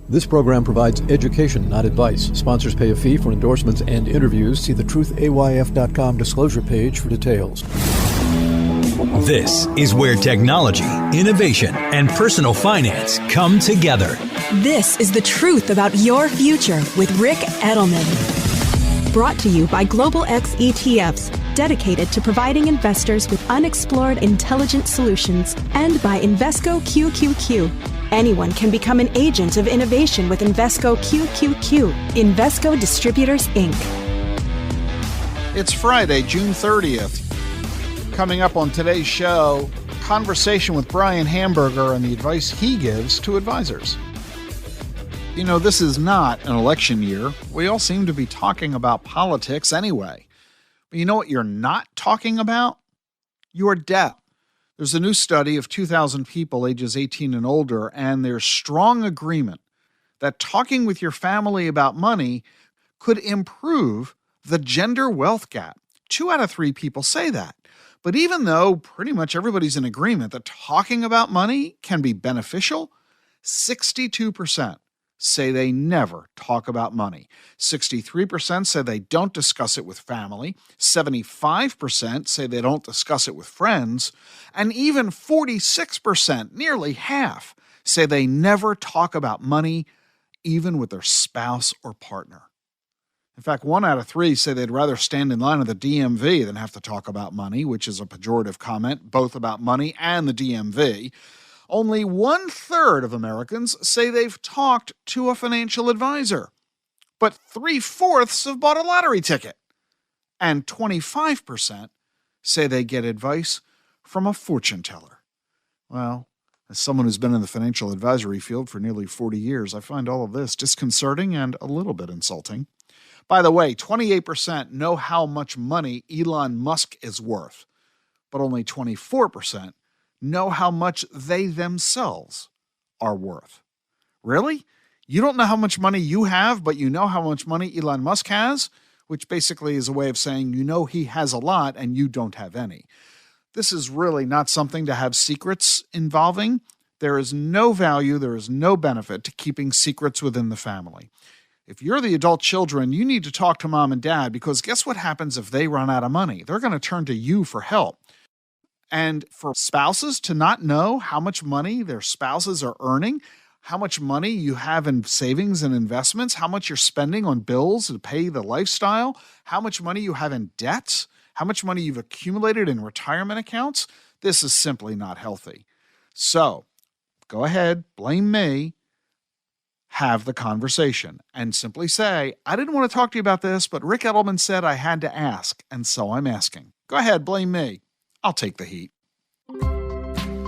This program provides education, not advice. Sponsors pay a fee for endorsements and interviews. See the truthayf.com disclosure page for details. This is where technology, innovation, and personal finance come together. This is the truth about your future with Rick Edelman. Brought to you by Global X ETFs, dedicated to providing investors with unexplored intelligent solutions, and by Invesco QQQ. Anyone can become an agent of innovation with Invesco QQQ. Invesco Distributors, Inc. It's Friday, June 30th. Coming up on today's show, conversation with Brian Hamburger and the advice he gives to advisors. You know, this is not an election year. We all seem to be talking about politics anyway. But you know what you're not talking about? Your debt. There's a new study of 2,000 people ages 18 and older, and there's strong agreement that talking with your family about money could improve the gender wealth gap. 2 out of 3 people say that. But even though pretty much everybody's in agreement that talking about money can be beneficial, 62% say they never talk about money. 63% say they don't discuss it with family. 75% say they don't discuss it with friends. And even 46%, nearly half, say they never talk about money, even with their spouse or partner. In fact, 1 out of 3 say they'd rather stand in line at the DMV than have to talk about money, which is a pejorative comment, both about money and the DMV. Only 1/3 of Americans say they've talked to a financial advisor, but 3/4 have bought a lottery ticket. And 25% say they get advice from a fortune teller. Well, as someone who's been in the financial advisory field for nearly 40 years, I find all of this disconcerting and a little bit insulting. By the way, 28% know how much money Elon Musk is worth, but only 24% know how much they themselves are worth. Really? You don't know how much money you have, but you know how much money Elon Musk has? Which basically is a way of saying you know he has a lot and you don't have any. This is really not something to have secrets involving. There is no value, there is no benefit to keeping secrets within the family. If you're the adult children, you need to talk to mom and dad, because guess what happens if they run out of money? They're going to turn to you for help. And for spouses to not know how much money their spouses are earning, how much money you have in savings and investments, how much you're spending on bills to pay the lifestyle, how much money you have in debts, how much money you've accumulated in retirement accounts, this is simply not healthy. So go ahead, blame me, have the conversation, and simply say, I didn't want to talk to you about this, but Rick Edelman said I had to ask, and so I'm asking. Go ahead, blame me. I'll take the heat.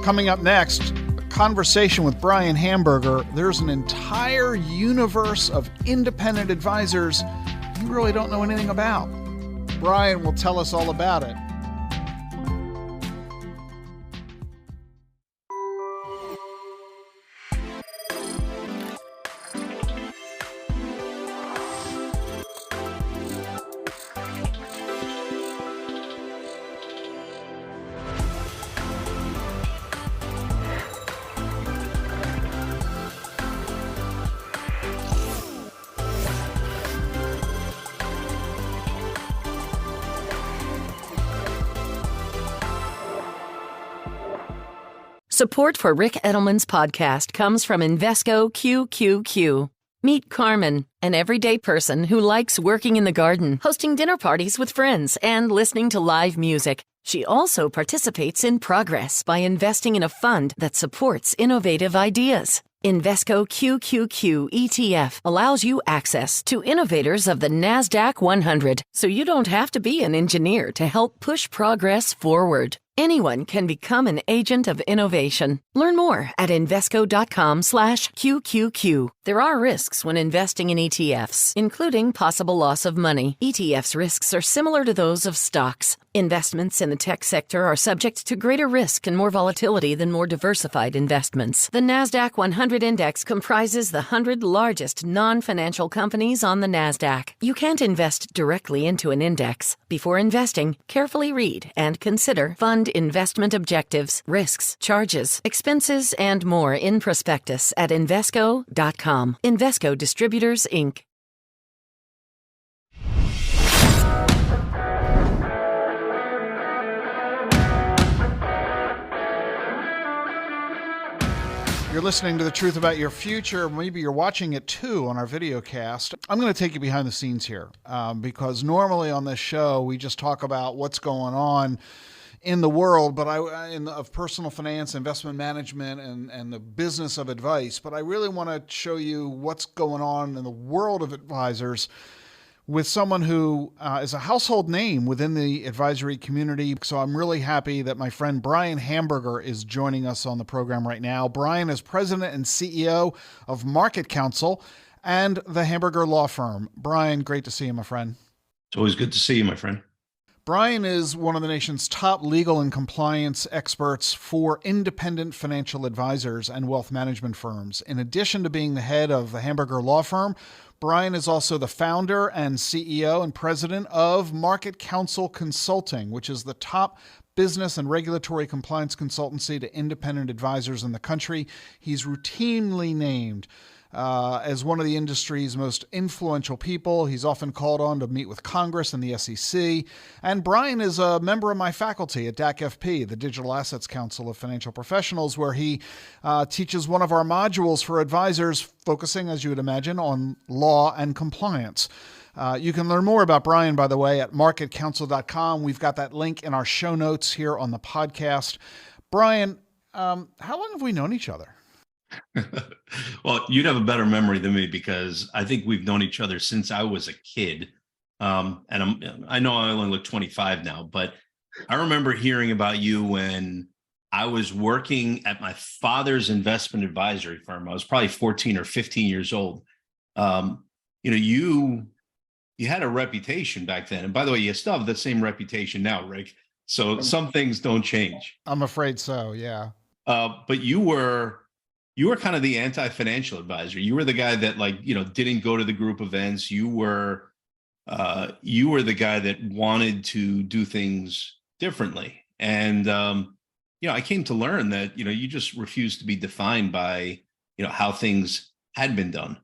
Coming up next, a conversation with Brian Hamburger. There's an entire universe of independent advisors you really don't know anything about. Brian will tell us all about it. Support for Rick Edelman's podcast comes from Invesco QQQ. Meet Carmen, an everyday person who likes working in the garden, hosting dinner parties with friends, and listening to live music. She also participates in Progress by investing in a fund that supports innovative ideas. Invesco QQQ ETF allows you access to innovators of the NASDAQ 100, so you don't have to be an engineer to help push progress forward. Anyone can become an agent of innovation. Learn more at Invesco.com/QQQ. There are risks when investing in ETFs, including possible loss of money. ETFs' risks are similar to those of stocks. Investments in the tech sector are subject to greater risk and more volatility than more diversified investments. The NASDAQ 100 Index comprises the 100 largest non-financial companies on the NASDAQ. You can't invest directly into an index. Before investing, carefully read and consider fund defined investment objectives, risks, charges, expenses, and more in prospectus at Invesco.com. Invesco Distributors, Inc. You're listening to The Truth About Your Future. Maybe you're watching it too on our video cast. I'm going to take you behind the scenes here because normally on this show, we just talk about what's going on in the world of personal finance, investment management, and the business of advice. But I really want to show you what's going on in the world of advisors with someone who is a household name within the advisory community. So I'm really happy that my friend Brian Hamburger is joining us on the program right now. Brian is president and CEO of Market Counsel and the Hamburger Law Firm. Brian, great to see you, my friend. It's always good to see you, my friend. Brian is one of the nation's top legal and compliance experts for independent financial advisors and wealth management firms. In addition to being the head of the Hamburger Law Firm, Brian is also the founder and CEO and president of Market Counsel Consulting, which is the top business and regulatory compliance consultancy to independent advisors in the country. He's routinely named as one of the industry's most influential people. He's often called on to meet with Congress and the SEC. And Brian is a member of my faculty at DAC-FP, the Digital Assets Council of Financial Professionals, where he teaches one of our modules for advisors, focusing, as you would imagine, on law and compliance. You can learn more about Brian, by the way, at marketcounsel.com. We've got that link in our show notes here on the podcast. Brian, how long have we known each other? Well, you'd have a better memory than me because I think we've known each other since I was a kid. And I know I only look 25 now, but I remember hearing about you when I was working at my father's investment advisory firm. I was probably 14 or 15 years old. You had a reputation back then. And by the way, you still have the same reputation now, Rick. So some things don't change. I'm afraid so, yeah. But you were kind of the anti-financial advisor. You were the guy that didn't go to the group events. You were the guy that wanted to do things differently. And, I came to learn that, you just refused to be defined by, how things had been done,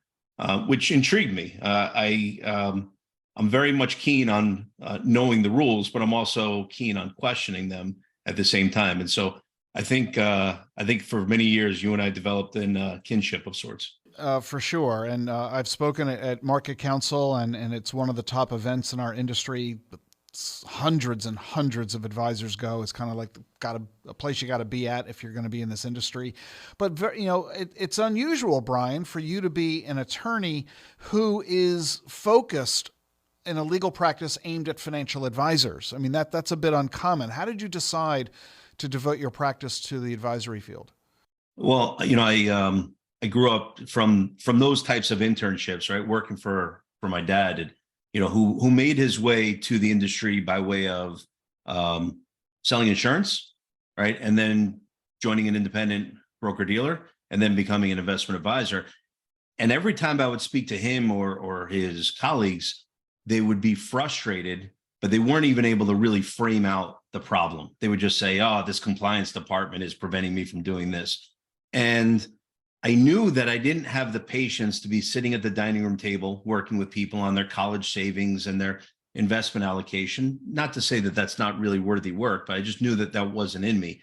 which intrigued me. I'm very much keen on knowing the rules, but I'm also keen on questioning them at the same time. And so I think for many years, you and I developed a kinship of sorts. For sure. And I've spoken at Market Counsel, and it's one of the top events in our industry. Hundreds and hundreds of advisors go. It's kind of like a place you got to be at if you're going to be in this industry. But, it's unusual, Brian, for you to be an attorney who is focused in a legal practice aimed at financial advisors. I mean, that's a bit uncommon. How did you decide to devote your practice to the advisory field? Well, I grew up from those types of internships, right? Working for my dad, and, who made his way to the industry by way of selling insurance, right? And then joining an independent broker dealer and then becoming an investment advisor. And every time I would speak to him or his colleagues, they would be frustrated, but they weren't even able to really frame out the problem. They would just say, oh, this compliance department is preventing me from doing this. And I knew that I didn't have the patience to be sitting at the dining room table, working with people on their college savings and their investment allocation. Not to say that that's not really worthy work, but I just knew that that wasn't in me.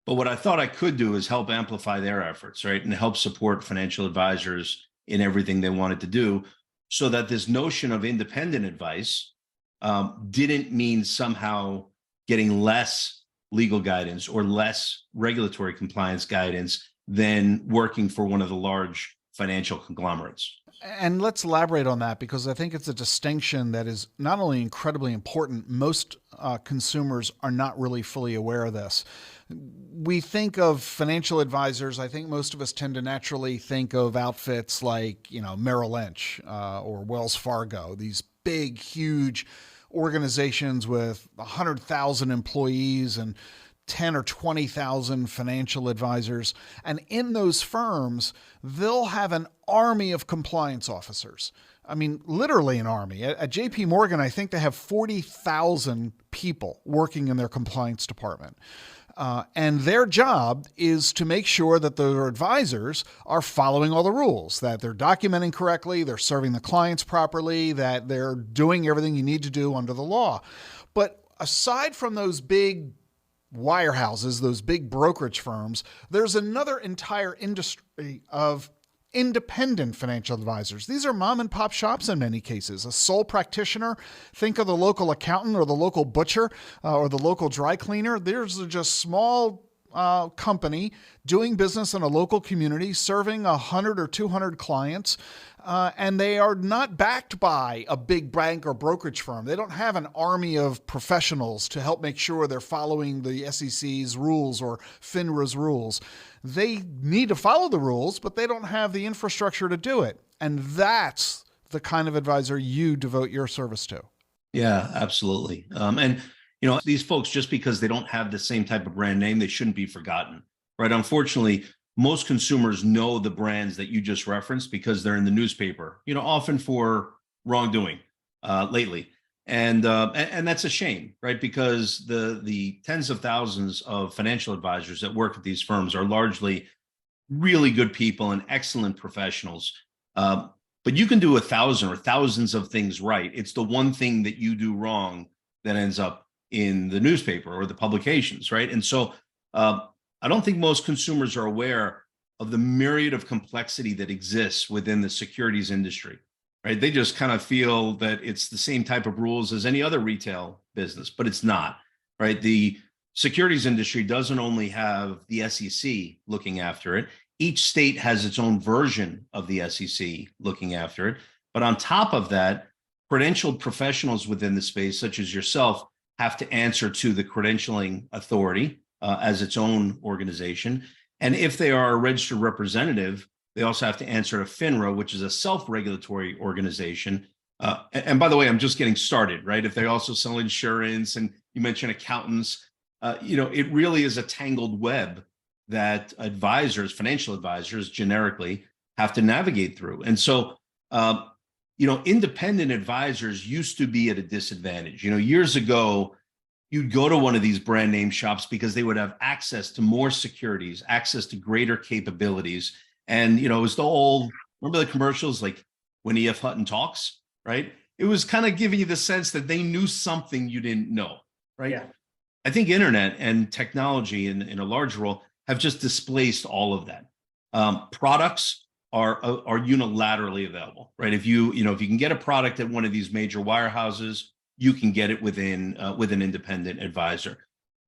But what I thought I could do is help amplify their efforts, right? And help support financial advisors in everything they wanted to do, so that this notion of independent advice didn't mean somehow getting less legal guidance or less regulatory compliance guidance than working for one of the large financial conglomerates. And let's elaborate on that, because I think it's a distinction that is not only incredibly important, most consumers are not really fully aware of this. We think of financial advisors, I think most of us tend to naturally think of outfits like, Merrill Lynch or Wells Fargo, these big, huge organizations with 100,000 employees and 10 or 20,000 financial advisors. And in those firms, they'll have an army of compliance officers. I mean, literally an army. At JP Morgan, I think they have 40,000 people working in their compliance department. And their job is to make sure that their advisors are following all the rules, that they're documenting correctly, they're serving the clients properly, that they're doing everything you need to do under the law. But aside from those big wirehouses, those big brokerage firms, there's another entire industry of independent financial advisors. These are mom and pop shops in many cases. A sole practitioner, think of the local accountant or the local butcher or the local dry cleaner. There's just small company doing business in a local community, serving 100 or 200 clients, and they are not backed by a big bank or brokerage firm. They don't have an army of professionals to help make sure they're following the SEC's rules or FINRA's rules. They need to follow the rules, but they don't have the infrastructure to do it. And that's the kind of advisor you devote your service to. Yeah, absolutely. And these folks, just because they don't have the same type of brand name, they shouldn't be forgotten, right? Unfortunately, most consumers know the brands that you just referenced because they're in the newspaper, often for wrongdoing lately. And that's a shame, right? Because the tens of thousands of financial advisors that work at these firms are largely really good people and excellent professionals. But you can do 1,000 or thousands of things right. It's the one thing that you do wrong that ends up in the newspaper or the publications, right? And so I don't think most consumers are aware of the myriad of complexity that exists within the securities industry, right? They just kind of feel that it's the same type of rules as any other retail business, but it's not, right? The securities industry doesn't only have the SEC looking after it. Each state has its own version of the SEC looking after it. But on top of that, credentialed professionals within the space, such as yourself, have to answer to the credentialing authority as its own organization. And if they are a registered representative, they also have to answer to FINRA, which is a self-regulatory organization. And by the way, I'm just getting started, right? If they also sell insurance, and you mentioned accountants, it really is a tangled web that advisors, financial advisors generically, have to navigate through. And so, independent advisors used to be at a disadvantage. Years ago, you'd go to one of these brand name shops because they would have access to more securities, access to greater capabilities. And, it was the old, remember the commercials like when E.F. Hutton talks, right? It was kind of giving you the sense that they knew something you didn't know, right? Yeah. I think internet and technology in a large role have just displaced all of that. Products are unilaterally available, right? If you can get a product at one of these major wirehouses, you can get it with an independent advisor.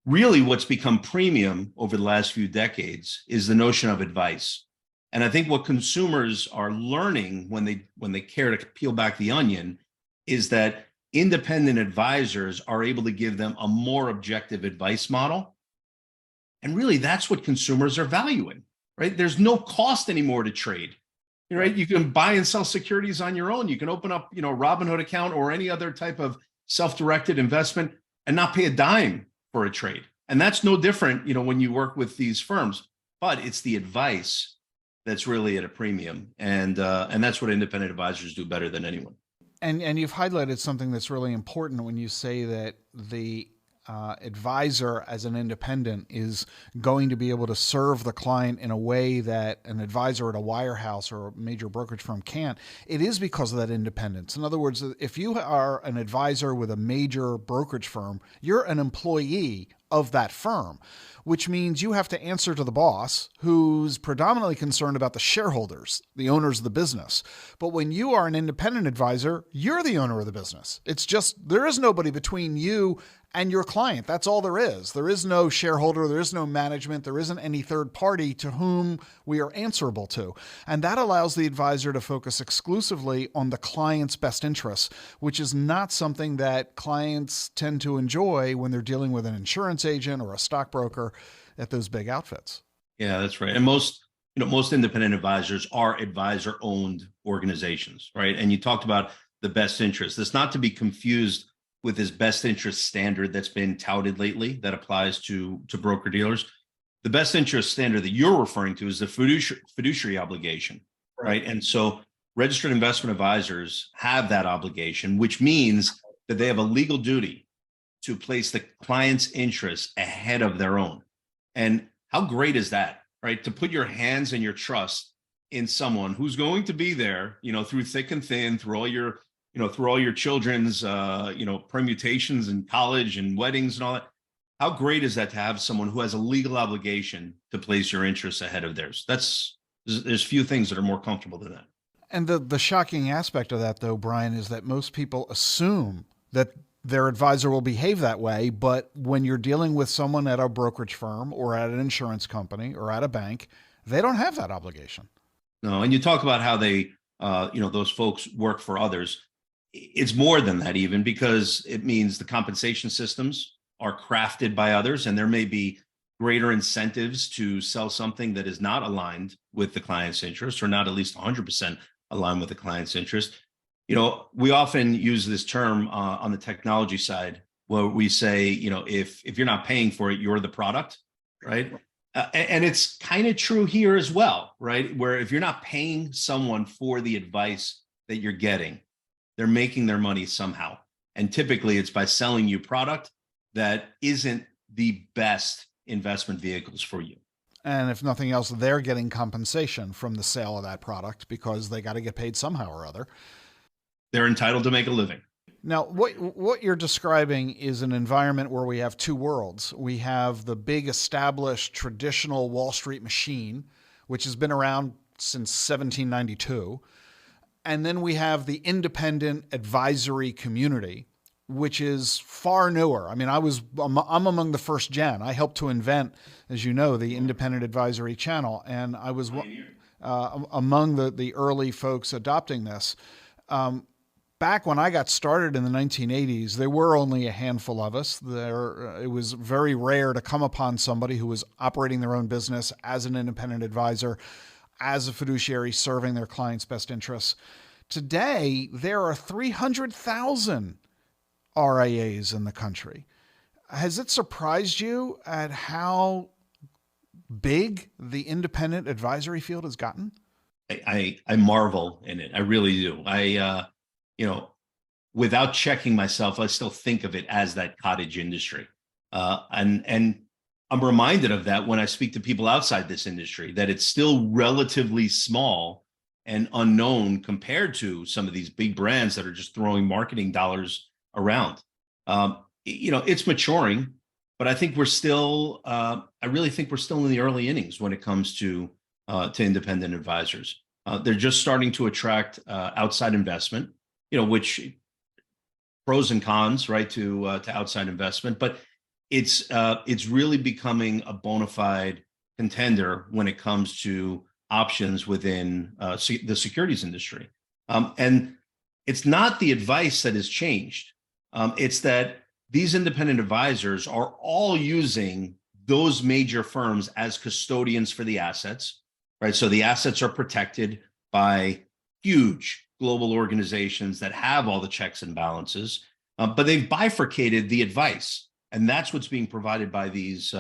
Really, what's become premium over the last few decades is the notion of advice. And I think what consumers are learning when they care to peel back the onion is that independent advisors are able to give them a more objective advice model. And really, that's what consumers are valuing, right? There's no cost anymore to trade, right? You can buy and sell securities on your own. You can open up, a Robinhood account or any other type of self-directed investment and not pay a dime for a trade. And that's no different, when you work with these firms, but it's the advice that's really at a premium. And that's what independent advisors do better than anyone. And you've highlighted something that's really important when you say that the advisor as an independent is going to be able to serve the client in a way that an advisor at a wirehouse or a major brokerage firm can't. It is because of that independence. In other words, if you are an advisor with a major brokerage firm, you're an employee of that firm, which means you have to answer to the boss, who's predominantly concerned about the shareholders, the owners of the business. But when you are an independent advisor, you're the owner of the business. It's just, there is nobody between you and your client. That's all there is. There is no shareholder. There is no management. There isn't any third party to whom we are answerable to. And that allows the advisor to focus exclusively on the client's best interests, which is not something that clients tend to enjoy when they're dealing with an insurance agent or a stockbroker at those big outfits. Yeah, that's right. And most independent advisors are advisor-owned organizations, right? And you talked about the best interest. That's not to be confused with this best interest standard that's been touted lately that applies to broker dealers. The best interest standard that you're referring to is the fiduciary obligation, right? And so registered investment advisors have that obligation, which means that they have a legal duty to place the client's interests ahead of their own. And how great is that, right? To put your hands and your trust in someone who's going to be there, through thick and thin, through all your children's, permutations in college and weddings and all that. How great is that to have someone who has a legal obligation to place your interests ahead of theirs? There's few things that are more comfortable than that. And the shocking aspect of that, though, Brian, is that most people assume that their advisor will behave that way. But when you're dealing with someone at a brokerage firm or at an insurance company or at a bank, they don't have that obligation. No, and you talk about how they, those folks work for others. It's more than that even, because it means the compensation systems are crafted by others, and there may be greater incentives to sell something that is not aligned with the client's interest, or not at least 100% aligned with the client's interest. We often use this term on the technology side, where we say, if you're not paying for it, you're the product, right? And it's kind of true here as well, right? Where if you're not paying someone for the advice that you're getting, they're making their money somehow. And typically it's by selling you product that isn't the best investment vehicles for you. And if nothing else, they're getting compensation from the sale of that product because they got to get paid somehow or other. They're entitled to make a living. Now, what you're describing is an environment where we have two worlds. We have the big established traditional Wall Street machine, which has been around since 1792. And then we have the independent advisory community, which is far newer. I mean, I'm among the first gen. I helped to invent, as you know, the independent advisory channel, and I was among the early folks adopting this. Back when I got started in the 1980s, there were only a handful of us. It was very rare to come upon somebody who was operating their own business as an independent advisor, as a fiduciary serving their clients' best interests. Today, there are 300,000 RIAs in the country. Has it surprised you at how big the independent advisory field has gotten? I marvel in it. I really do. Without checking myself, I still think of it as that cottage industry. And I'm reminded of that when I speak to people outside this industry, that it's still relatively small and unknown compared to some of these big brands that are just throwing marketing dollars around. It's maturing, but I think I really think we're still in the early innings when it comes to independent advisors. They're just starting to attract outside investment, which pros and cons, right, to outside investment, but it's really becoming a bona fide contender when it comes to options within the securities industry. And it's not the advice that has changed. It's that these independent advisors are all using those major firms as custodians for the assets, right? So the assets are protected by huge global organizations that have all the checks and balances, but they've bifurcated the advice, and that's what's being provided by these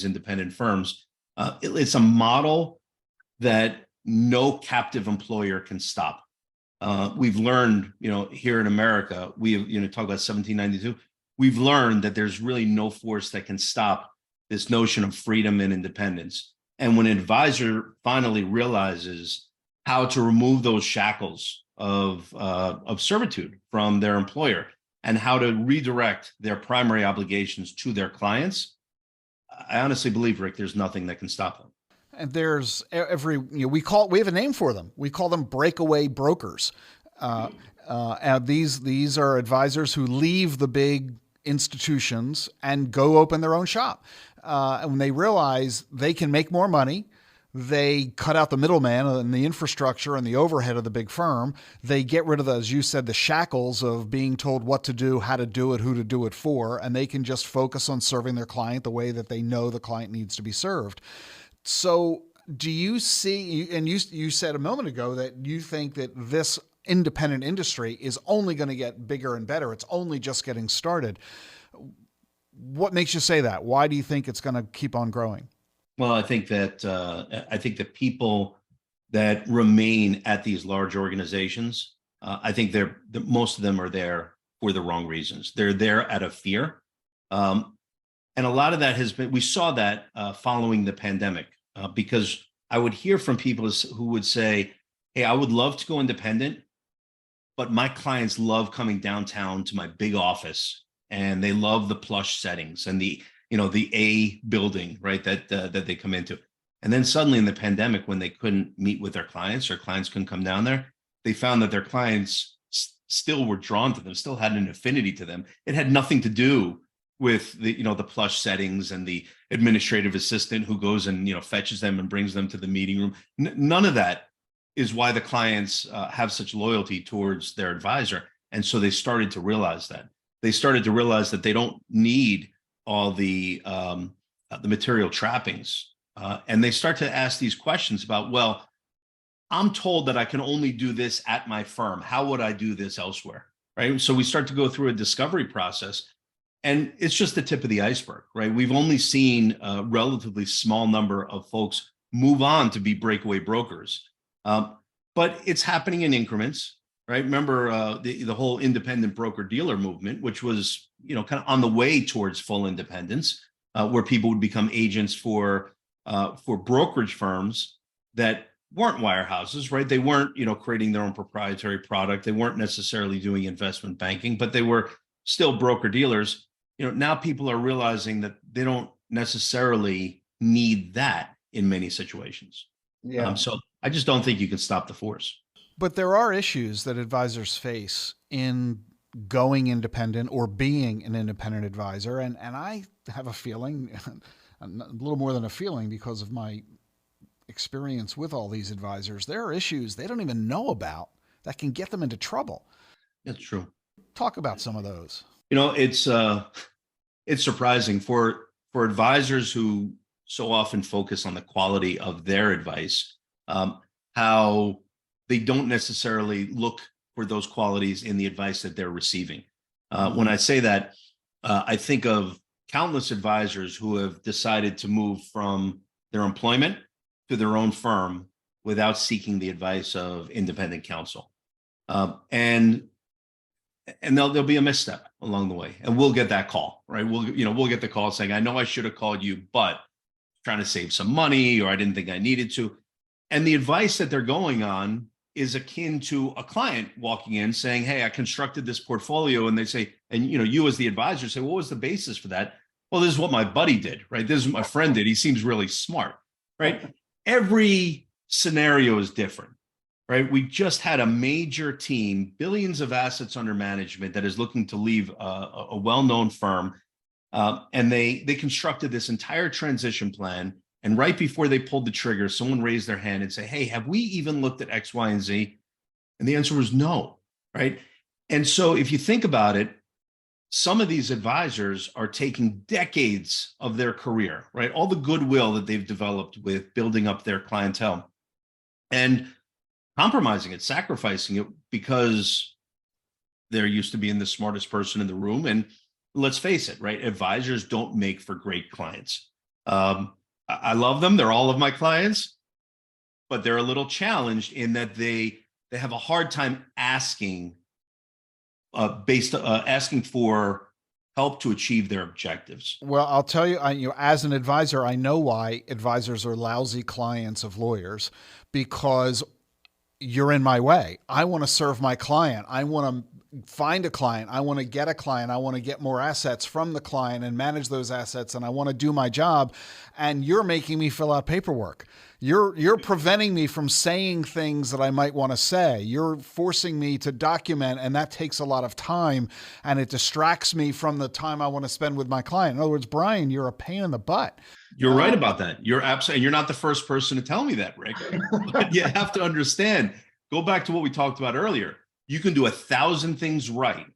independent firms. It's a model that no captive employer can stop. We've learned, here in America, talk about 1792. We've learned that there's really no force that can stop this notion of freedom and independence. And when an advisor finally realizes how to remove those shackles of servitude from their employer and how to redirect their primary obligations to their clients, I honestly believe, Rick, there's nothing that can stop them. And there's we have a name for them. We call them breakaway brokers. And these are advisors who leave the big institutions and go open their own shop. And when they realize they can make more money, they cut out the middleman and the infrastructure and the overhead of the big firm. They get rid of, as you said, the shackles of being told what to do, how to do it, who to do it for, and they can just focus on serving their client the way that they know the client needs to be served. So do you see, and you said a moment ago that you think that this independent industry is only going to get bigger and better. It's only just getting started. What makes you say that? Why do you think it's going to keep on growing? Well, I think that the people that remain at these large organizations, I think most of them are there for the wrong reasons. They're there out of fear. And a lot of that we saw that following the pandemic, because I would hear from people who would say, hey, I would love to go independent, but my clients love coming downtown to my big office, and they love the plush settings and the A building, right, that they come into. And then suddenly in the pandemic, when they couldn't meet with their clients, or clients couldn't come down there, they found that their clients still were drawn to them, still had an affinity to them. It had nothing to do with the plush settings and the administrative assistant who goes and fetches them and brings them to the meeting room. None of that is why the clients have such loyalty towards their advisor. And so they started to realize that. They started to realize that they don't need all the material trappings. And they start to ask these questions about, well, I'm told that I can only do this at my firm. How would I do this elsewhere? Right. So we start to go through a discovery process, and it's just the tip of the iceberg, right? We've only seen a relatively small number of folks move on to be breakaway brokers. But it's happening in increments, right? Remember the whole independent broker dealer movement, which was, kind of on the way towards full independence, where people would become agents for brokerage firms that weren't wirehouses, right? They weren't, creating their own proprietary product. They weren't necessarily doing investment banking, but they were still broker dealers. Now people are realizing that they don't necessarily need that in many situations. Yeah. So I just don't think you can stop the force. But there are issues that advisors face in going independent or being an independent advisor. And I have a feeling, a little more than a feeling, because of my experience with all these advisors, there are issues they don't even know about that can get them into trouble. That's true. Talk about some of those. It's surprising for advisors who so often focus on the quality of their advice, how they don't necessarily look for those qualities in the advice that they're receiving. When I say that, I think of countless advisors who have decided to move from their employment to their own firm without seeking the advice of independent counsel. And there'll be a misstep along the way, and we'll get that call, right? We'll get the call saying, I know I should have called you, but trying to save some money, or I didn't think I needed to. And the advice that they're going on is akin to a client walking in saying, hey, I constructed this portfolio. And they say, and you as the advisor say, what was the basis for that? Well, this is what my buddy did, right? This is what my friend did. He seems really smart, right? Every scenario is different, right? We just had a major team, billions of assets under management, that is looking to leave a well-known firm. And they constructed this entire transition plan. And right before they pulled the trigger, someone raised their hand and say, hey, have we even looked at X, Y, and Z? And the answer was no, right? And so if you think about it, some of these advisors are taking decades of their career, right? All the goodwill that they've developed with building up their clientele, and compromising it, sacrificing it, because they're used to being the smartest person in the room. And let's face it, right? Advisors don't make for great clients. I love them. They're all of my clients, but they're a little challenged in that they have a hard time asking for help to achieve their objectives. Well, I'll tell you, as an advisor, I know why advisors are lousy clients of lawyers, because you're in my way. I want to serve my client. I want to find a client. I want to get a client. I want to get more assets from the client and manage those assets. And I want to do my job. And you're making me fill out paperwork. You're preventing me from saying things that I might want to say. You're forcing me to document, and that takes a lot of time, and it distracts me from the time I want to spend with my client. In other words, Brian, you're a pain in the butt. You're right about that. You're absolutely, and you're not the first person to tell me that, Rick. But you have to understand, go back to what we talked about earlier. You can do 1,000 things right.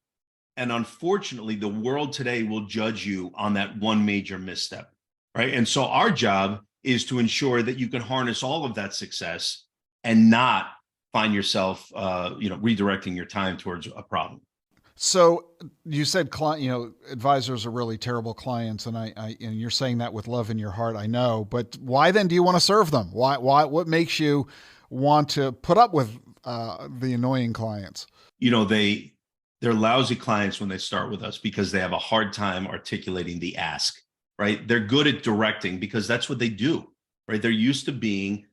And unfortunately, the world today will judge you on that one major misstep, right? And so our job is to ensure that you can harness all of that success and not find yourself, redirecting your time towards a problem. So you said, advisors are really terrible clients, and and you're saying that with love in your heart, I know. But why then do you want to serve them? Why? What makes you want to put up with the annoying clients? They're lousy clients when they start with us because they have a hard time articulating the ask. Right? They're good at directing because that's what they do. Right? They're used to being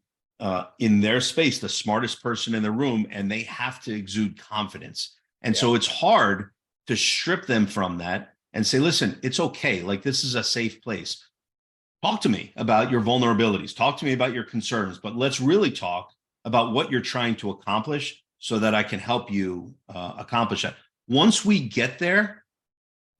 in their space, the smartest person in the room, and they have to exude confidence. And so it's hard to strip them from that and say, listen, it's okay. Like, this is a safe place. Talk to me about your vulnerabilities. Talk to me about your concerns, but let's really talk about what you're trying to accomplish so that I can help you accomplish that. Once we get there,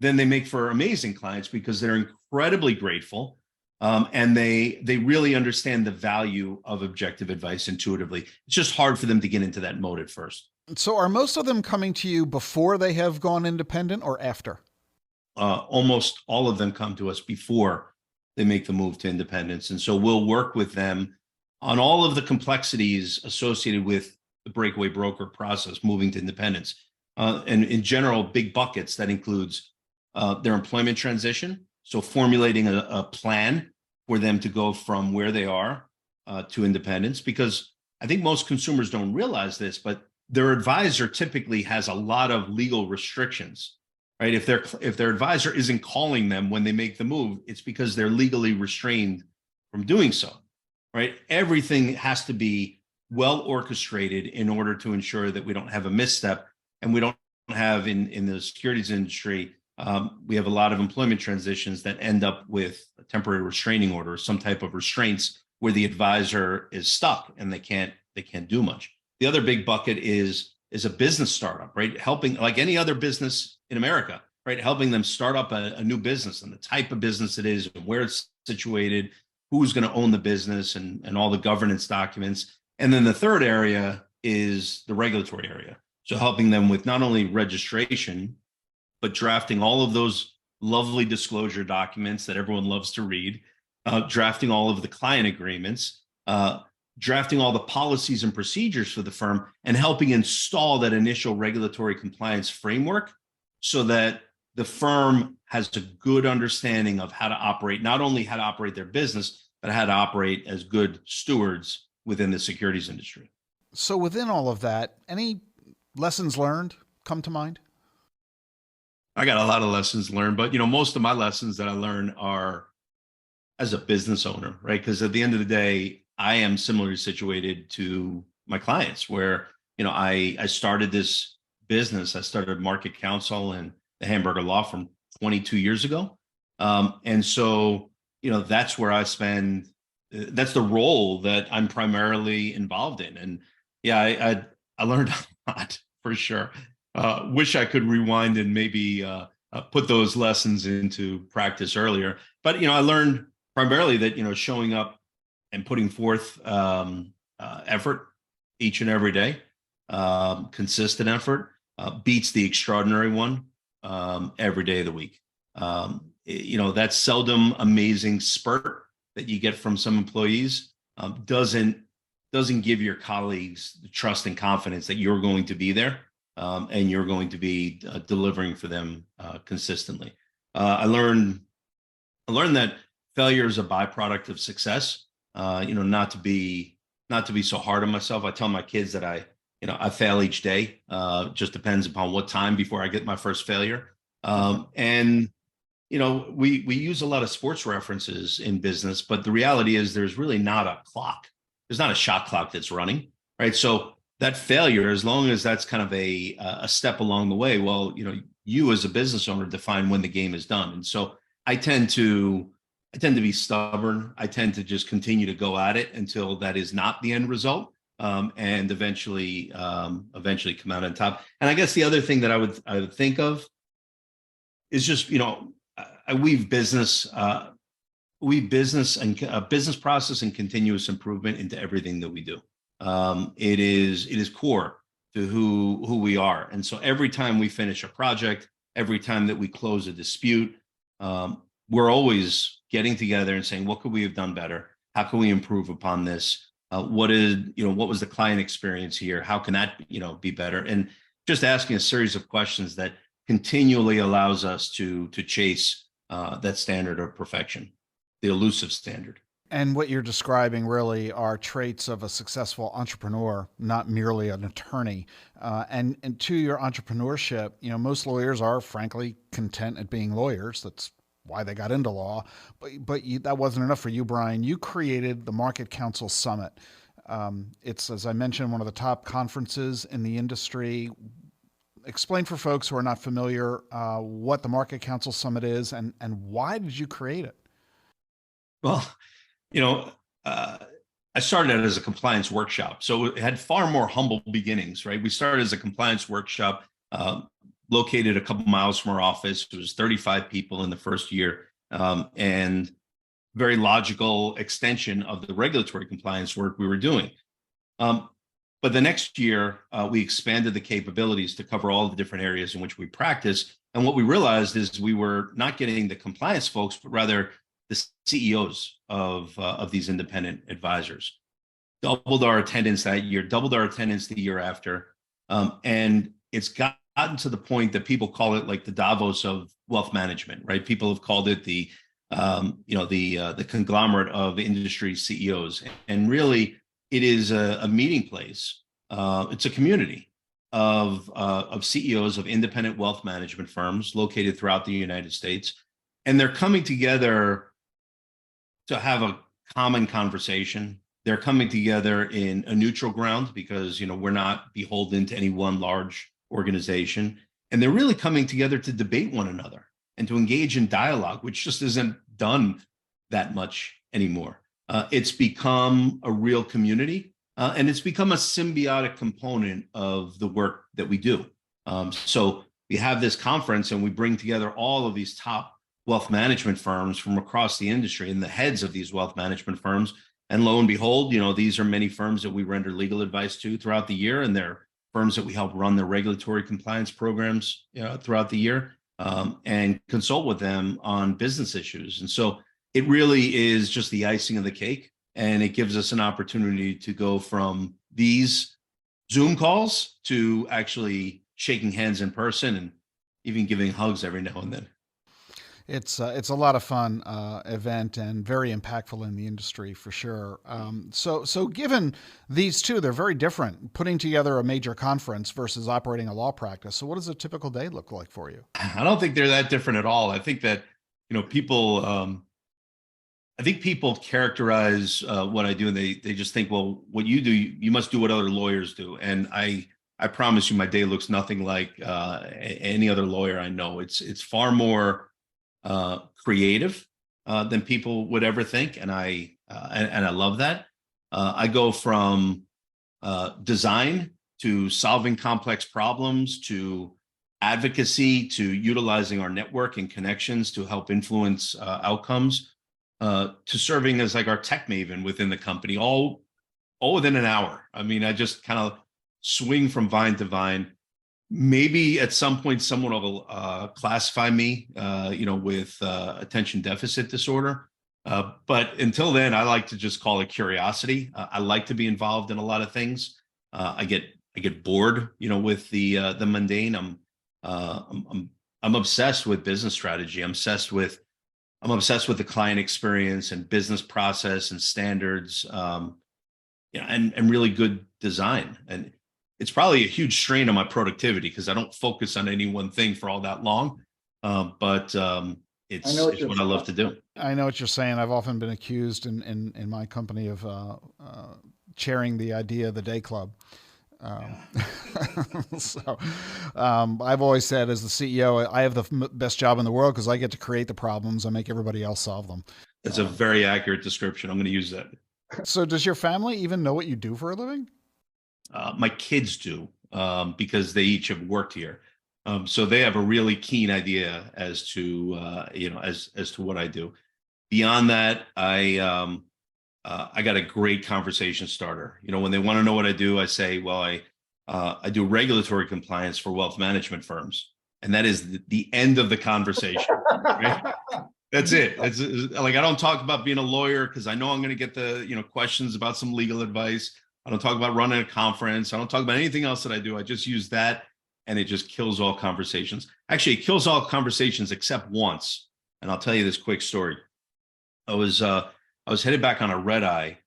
then they make for amazing clients because they're incredibly grateful. And they really understand the value of objective advice intuitively. It's just hard for them to get into that mode at first. So are most of them coming to you before they have gone independent or after? Almost all of them come to us before they make the move to independence. And so we'll work with them on all of the complexities associated with the breakaway broker process, moving to independence. And in general, big buckets that includes their employment transition. So formulating a plan for them to go from where they are to independence, because I think most consumers don't realize this, but their advisor typically has a lot of legal restrictions, right? If their advisor isn't calling them when they make the move, it's because they're legally restrained from doing so, right? Everything has to be well orchestrated in order to ensure that we don't have a misstep, and we don't have in the securities industry. We have a lot of employment transitions that end up with a temporary restraining order, some type of restraints where the advisor is stuck and they can't do much. The other big bucket is a business startup, right? Helping, like any other business in America, right? Helping them start up a new business and the type of business it is, and where it's situated, who's going to own the business, and all the governance documents. And then the third area is the regulatory area. So helping them with not only registration, but drafting all of those lovely disclosure documents that everyone loves to read, drafting all of the client agreements, drafting all the policies and procedures for the firm, and helping install that initial regulatory compliance framework so that the firm has a good understanding of how to operate, not only how to operate their business, but how to operate as good stewards within the securities industry. So within all of that, any lessons learned come to mind? I got a lot of lessons learned, but most of my lessons that I learned are as a business owner, right? Because at the end of the day, I am similarly situated to my clients where, I started this business. I started market counsel and the Hamburger Law Firm 22 years ago. And so, that's where I spend, that's the role that I'm primarily involved in. And yeah, I learned a lot for sure. Wish I could rewind and maybe put those lessons into practice earlier. But, I learned primarily that, showing up and putting forth effort each and every day, consistent effort beats the extraordinary one every day of the week. That seldom amazing spurt that you get from some employees doesn't give your colleagues the trust and confidence that you're going to be there. And you're going to be delivering for them consistently. I learned that failure is a byproduct of success. Not to be so hard on myself. I tell my kids that I fail each day. Just depends upon what time before I get my first failure. And we use a lot of sports references in business, but the reality is there's really not a clock. There's not a shot clock that's running, right? So that failure, as long as that's kind of a step along the way, well, you as a business owner define when the game is done. And so I tend to be stubborn. I tend to just continue to go at it until that is not the end result, and eventually come out on top. And I guess the other thing that I would think of is just, I weave business and business process and continuous improvement into everything that we do. It is core to who we are. And so every time we finish a project, every time that we close a dispute, we're always getting together and saying, what could we have done better? How can we improve upon this? what was the client experience here? How can that, be better? And just asking a series of questions that continually allows us to chase that standard of perfection, the elusive standard. And what you're describing really are traits of a successful entrepreneur, not merely an attorney. And to your entrepreneurship, most lawyers are frankly content at being lawyers. That's why they got into law. But that wasn't enough for you, Brian. You created the Market Council Summit. It's, as I mentioned, one of the top conferences in the industry. Explain for folks who are not familiar what the Market Council Summit is and why did you create it? Well, I started out as a compliance workshop, so it had far more humble beginnings, right? We started as a compliance workshop located a couple miles from our office. It was 35 people in the first year, and very logical extension of the regulatory compliance work we were doing. But the next year, we expanded the capabilities to cover all the different areas in which we practice. And what we realized is we were not getting the compliance folks, but rather the CEOs of these independent advisors. Doubled our attendance that year, doubled our attendance the year after. And it's gotten to the point that people call it like the Davos of wealth management, right? People have called it the conglomerate of industry CEOs. And really, it is a meeting place. It's a community of CEOs of independent wealth management firms located throughout the United States. And they're coming together to have a common conversation. They're coming together in a neutral ground because, we're not beholden to any one large organization. And they're really coming together to debate one another and to engage in dialogue, which just isn't done that much anymore. It's become a real community, and it's become a symbiotic component of the work that we do. So we have this conference and we bring together all of these top wealth management firms from across the industry and the heads of these wealth management firms. And lo and behold, these are many firms that we render legal advice to throughout the year, and they're firms that we help run their regulatory compliance programs throughout the year, and consult with them on business issues. And so it really is just the icing of the cake, and it gives us an opportunity to go from these Zoom calls to actually shaking hands in person and even giving hugs every now and then. It's a lot of fun event and very impactful in the industry for sure. So given these two, they're very different. Putting together a major conference versus operating a law practice. So what does a typical day look like for you? I don't think they're that different at all. I think that people. I think people characterize what I do, and they just think, well, what you do, you must do what other lawyers do. And I promise you, my day looks nothing like any other lawyer I know. It's far more creative than people would ever think, and I love that. I go from design to solving complex problems to advocacy to utilizing our network and connections to help influence outcomes, to serving as like our tech maven within the company, all within an hour. I mean, I just kind of swing from vine to vine. Maybe at some point someone will classify me, with attention deficit disorder. But until then, I like to just call it curiosity. I like to be involved in a lot of things. I get bored, with the mundane. I'm obsessed with business strategy. I'm obsessed with the client experience and business process and standards, and really good design. And it's probably a huge strain on my productivity because I don't focus on any one thing for all that long. But it's what I love to do. I know what you're saying. I've often been accused in my company of chairing the idea of the day club. So I've always said, as the CEO, I have the best job in the world because I get to create the problems. I make everybody else solve them. That's a very accurate description. I'm going to use that. So does your family even know what you do for a living? My kids do, because they each have worked here. So they have a really keen idea as to, as to what I do. Beyond that, I got a great conversation starter. When they want to know what I do, I say, well, I do regulatory compliance for wealth management firms. And that is the end of the conversation. Right? That's it. It's like, I don't talk about being a lawyer because I know I'm going to get the, questions about some legal advice. I don't talk about running a conference. I don't talk about anything else that I do. I just use that, and it just kills all conversations. Actually, it kills all conversations except once. And I'll tell you this quick story. I was headed back on a red eye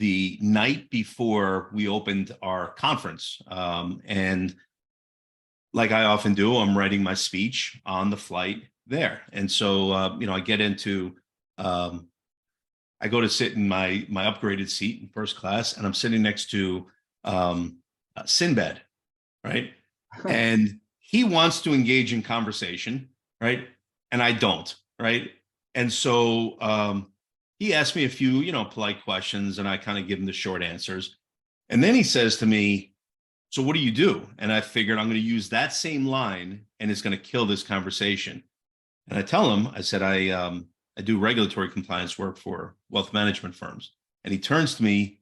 the night before we opened our conference. And like I often do, I'm writing my speech on the flight there. And so, I get into, I go to sit in my upgraded seat in first class, and I'm sitting next to Sinbad, right? And he wants to engage in conversation, right? And I don't, right? And so he asked me a few, polite questions, and I kind of give him the short answers. And then he says to me, "So what do you do?" And I figured I'm going to use that same line, and it's going to kill this conversation. And I tell him, I said, I do regulatory compliance work for wealth management firms. And he turns to me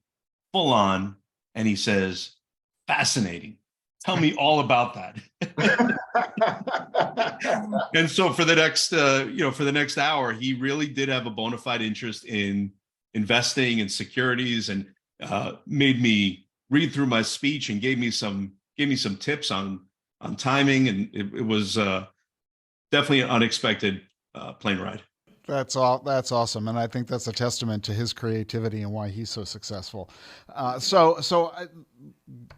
full on and he says, "Fascinating. Tell me all about that." And so for the next hour, he really did have a bona fide interest in investing in securities, and made me read through my speech and gave me some tips on timing. And it was definitely an unexpected plane ride. That's awesome, and I think that's a testament to his creativity and why he's so successful. So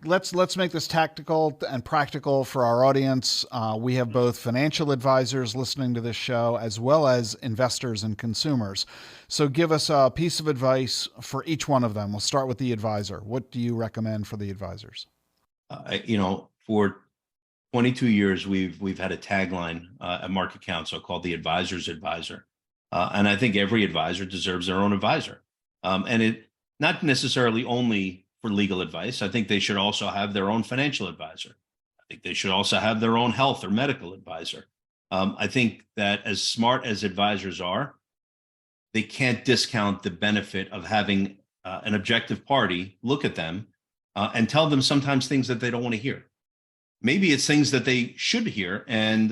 let's make this tactical and practical for our audience. We have both financial advisors listening to this show as well as investors and consumers. So give us a piece of advice for each one of them. We'll start with the advisor. What do you recommend for the advisors? For 22 years, we've had a tagline at Market Council called the Advisor's Advisor. And I think every advisor deserves their own advisor. And it not necessarily only for legal advice. I think they should also have their own financial advisor. I think they should also have their own health or medical advisor. I think that as smart as advisors are, they can't discount the benefit of having an objective party look at them and tell them sometimes things that they don't want to hear. Maybe it's things that they should hear, and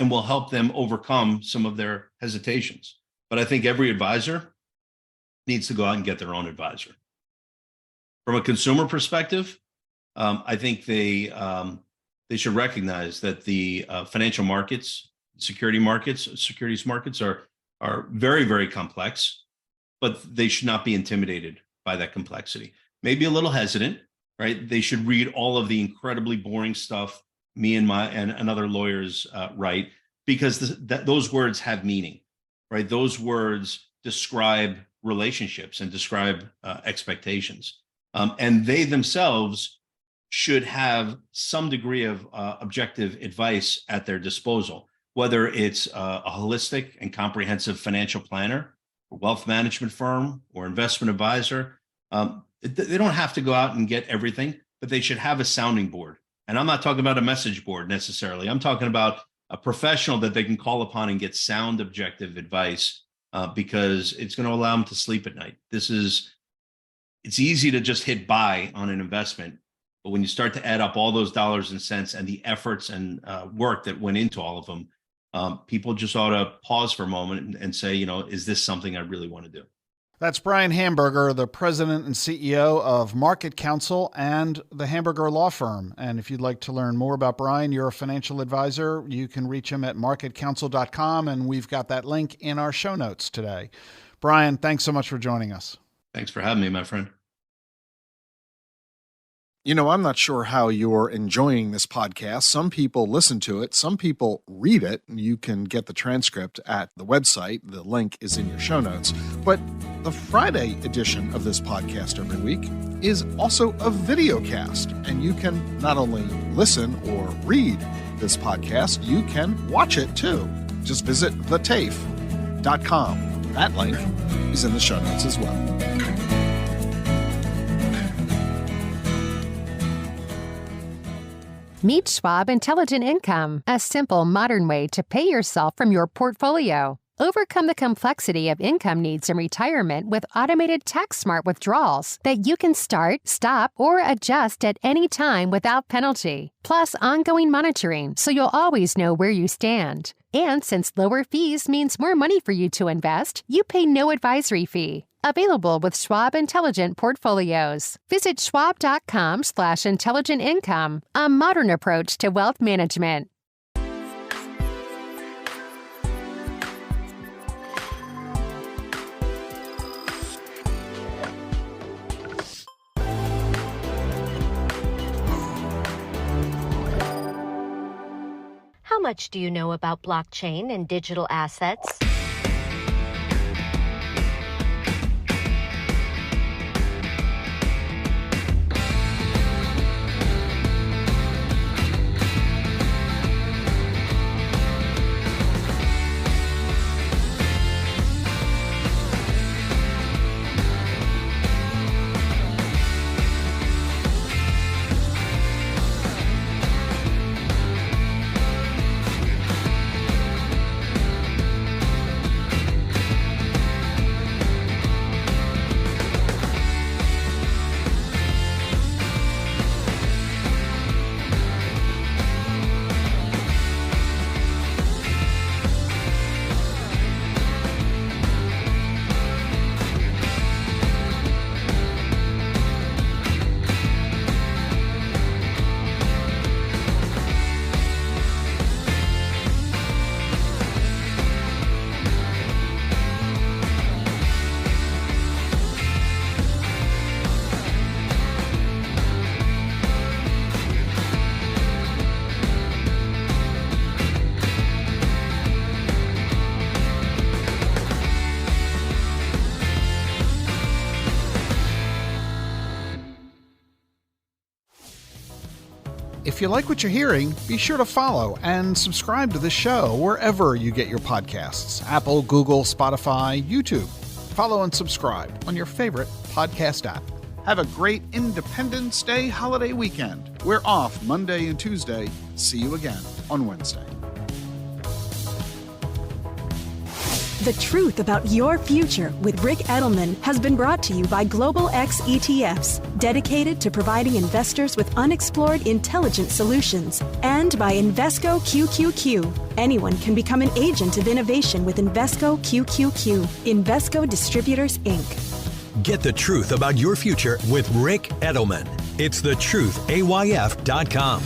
will help them overcome some of their hesitations. But I think every advisor needs to go out and get their own advisor. From a consumer perspective, I think they should recognize that the financial markets, securities markets are very, very complex, but they should not be intimidated by that complexity. Maybe a little hesitant, right? They should read all of the incredibly boring stuff me and other lawyers write, because those words have meaning, right? Those words describe relationships and describe expectations. And they themselves should have some degree of objective advice at their disposal, whether it's a holistic and comprehensive financial planner, or wealth management firm, or investment advisor. They don't have to go out and get everything, but they should have a sounding board. And I'm not talking about a message board necessarily. I'm talking about a professional that they can call upon and get sound, objective advice, because it's going to allow them to sleep at night. It's easy to just hit buy on an investment, but when you start to add up all those dollars and cents and the efforts and work that went into all of them, people just ought to pause for a moment and say, is this something I really want to do? That's Brian Hamburger, the president and CEO of Market Council and the Hamburger Law Firm. And if you'd like to learn more about Brian, you're a financial advisor, you can reach him at marketcouncil.com, and we've got that link in our show notes today. Brian, thanks so much for joining us. Thanks for having me, my friend. I'm not sure how you're enjoying this podcast. Some people listen to it. Some people read it. You can get the transcript at the website. The link is in your show notes. But the Friday edition of this podcast every week is also a video cast. And you can not only listen or read this podcast, you can watch it too. Just visit thetafe.com. That link is in the show notes as well. Meet Schwab Intelligent Income, a simple, modern way to pay yourself from your portfolio. Overcome the complexity of income needs in retirement with automated tax-smart withdrawals that you can start, stop, or adjust at any time without penalty. Plus ongoing monitoring so you'll always know where you stand. And since lower fees means more money for you to invest, you pay no advisory fee. Available with Schwab Intelligent Portfolios. Visit schwab.com/intelligent income, a modern approach to wealth management. How much do you know about blockchain and digital assets? If you like what you're hearing, be sure to follow and subscribe to the show wherever you get your podcasts. Apple, Google, Spotify, YouTube. Follow and subscribe on your favorite podcast app. Have a great Independence Day holiday weekend. We're off Monday and Tuesday. See you again on Wednesday. The Truth About Your Future with Rick Edelman has been brought to you by Global X ETFs, dedicated to providing investors with unexplored intelligent solutions, and by Invesco QQQ. Anyone can become an agent of innovation with Invesco QQQ. Invesco Distributors, Inc. Get the truth about your future with Rick Edelman. It's thetruthayf.com.